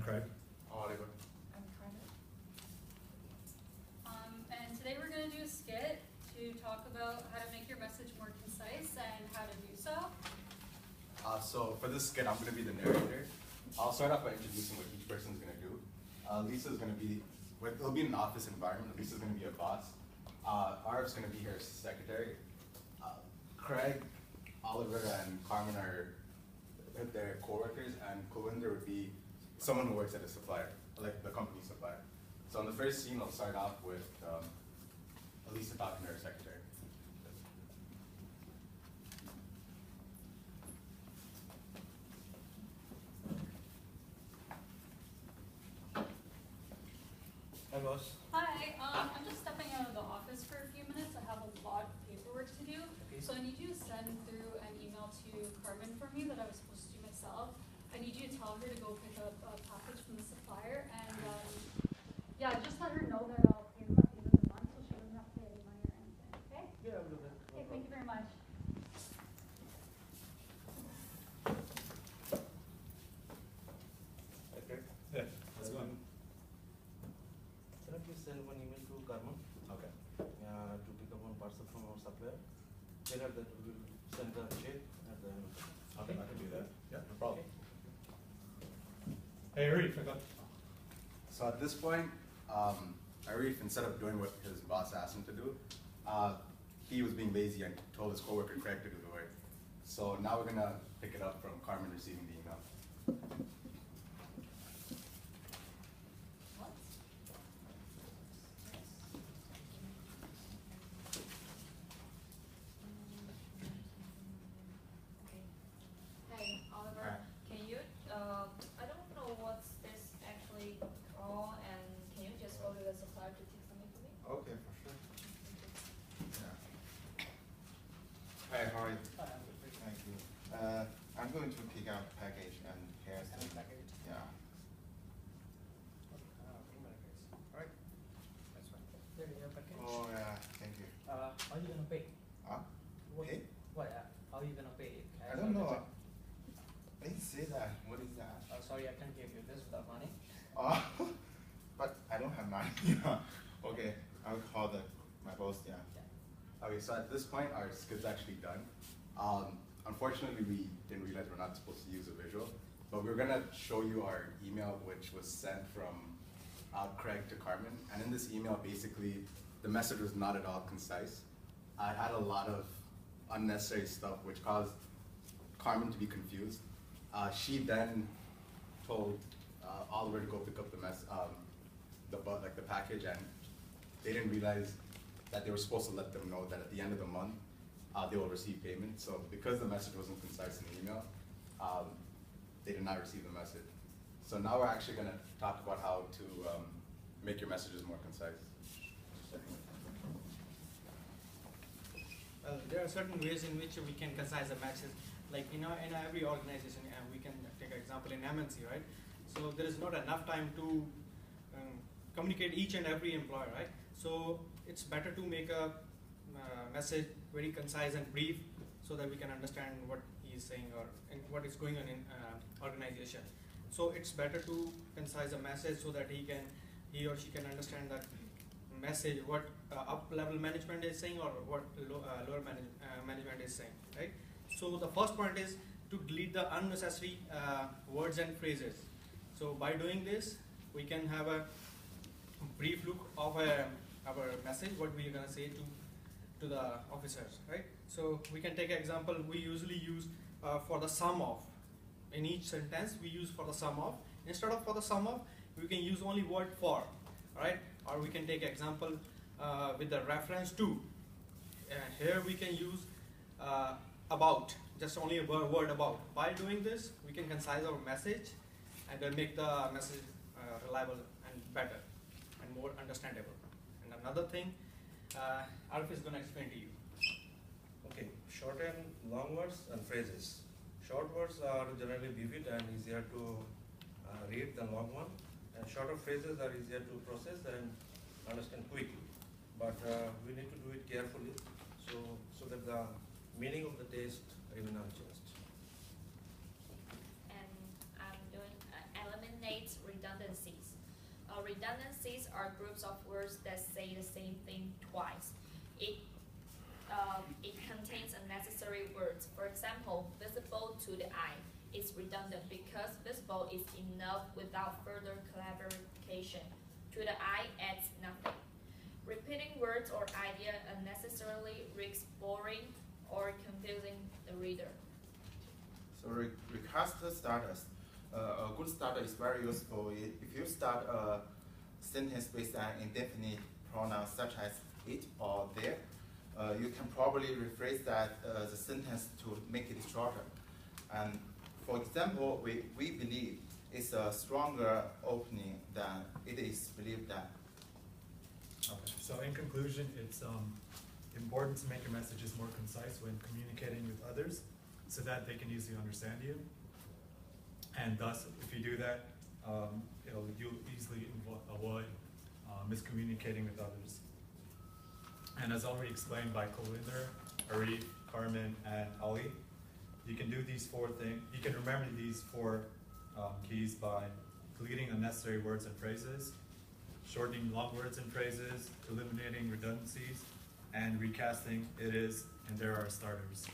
Craig. Oliver. I'm Carter. And today we're going to do a skit to talk about how to make your message more concise and how to do so. So for this skit, I'm going to be the narrator. I'll start off by introducing what each person's going to do. Lisa's going to be, it'll be an office environment. Lisa's going to be a boss. Arv's going to be her secretary. Craig, Oliver, and Carmen are their co-workers, and Kulinder would be someone who works at a supplier, like the company supplier. So in the first scene, I'll start off with Lisa talking to her secretary. Hi, boss. Hi, I'm just stepping out of the office for a few minutes. I have a lot of paperwork to do. Okay. So I need you to send through an email to Carmen for me that I was supposed to do myself. I need you to tell her to go pick up a package from the supplier, and yeah, just let her know that I'll pay them at the end of the month so she doesn't have to pay any money or anything, okay? Yeah, I'll do that. Okay, thank you very much. Okay. Yeah. How's it going? Can I please send one email to Carmen Okay. to pick up one parcel from our supplier? Tell her that we will send a check at the end of the month. Okay, I can do that. Yeah, no problem. Hey, Arif, I got. So at this point, Arif, instead of doing what his boss asked him to do, he was being lazy and told his coworker Craig to do the work. So now we're gonna pick it up from Carmen receiving the email. What? Hey, Oliver, Hi. can you, I don't know what's this actually called, and can you just go to the supplier to take something for me? Okay, for sure. Yeah. Hi, how are you? Thank you. I'm going to pick up package and here's the Package? Yeah. Alright. That's fine. There you go, package. Oh yeah, thank you. How are you gonna pay? Huh? What? Pay? What? How are you gonna pay? I don't know. I didn't say that. What is that? Sorry, I can't give you this without money. Oh, but I don't have money. Okay, I'll call my boss. Yeah. Okay, so at this point, our skit's actually done. Unfortunately, we didn't realize we're not supposed to use a visual, but we're gonna show you our email, which was sent from Craig to Carmen. And in this email, basically, the message was not at all concise. I had a lot of unnecessary stuff, which caused Carmen to be confused. She then told Oliver to go pick up the package, and they didn't realize that they were supposed to let them know that at the end of the month, they will receive payment. So because the message wasn't concise in the email, they did not receive the message. So now we're actually gonna talk about how to make your messages more concise. There are certain ways in which we can concise a message. Like in every organization, we can take an example in MNC, right? So there is not enough time to communicate each and every employee, right? So it's better to make a message very concise and brief so that we can understand what he is saying or what is going on in organization. So it's better to concise a message so that he or she can understand that message, what up-level management is saying or what lower management is saying, right? So the first point is to delete the unnecessary words and phrases. So by doing this, we can have a brief look of our message, what we are going to say to the officers, right? So we can take an example. We usually use for the sum of. In each sentence, we use for the sum of. Instead of for the sum of, we can use only word for, right? Or we can take example with the reference to. Here we can use about, just only a word about. By doing this, we can concise our message and then make the message reliable and better and more understandable. And another thing, Arif is going to explain to you. Okay, short and long words and phrases. Short words are generally vivid and easier to read than long one, and shorter phrases are easier to process and understand quickly. But we need to do it carefully so that the meaning of the text remain unchanged. And I'm doing eliminates redundant redundancies are groups of words that say the same thing twice. It contains unnecessary words. For example, visible to the eye is redundant because visible is enough without further clarification. To the eye adds nothing. Repeating words or idea unnecessarily risks boring or confusing the reader. So recast starters. A good starter is very useful if you start a sentence with an indefinite pronoun such as it or there. You can probably rephrase that the sentence to make it shorter. And for example, we believe it's a stronger opening than it is believed that. Okay. So in conclusion, it's important to make your messages more concise when communicating with others so that they can easily understand you. And thus, if you do that, you'll easily avoid miscommunicating with others. And as already explained by Kulwinder, Arif, Carmen, and Ali, you can do these 4 things. You can remember these 4 keys by deleting unnecessary words and phrases, shortening long words and phrases, eliminating redundancies, and recasting it is and there are starters.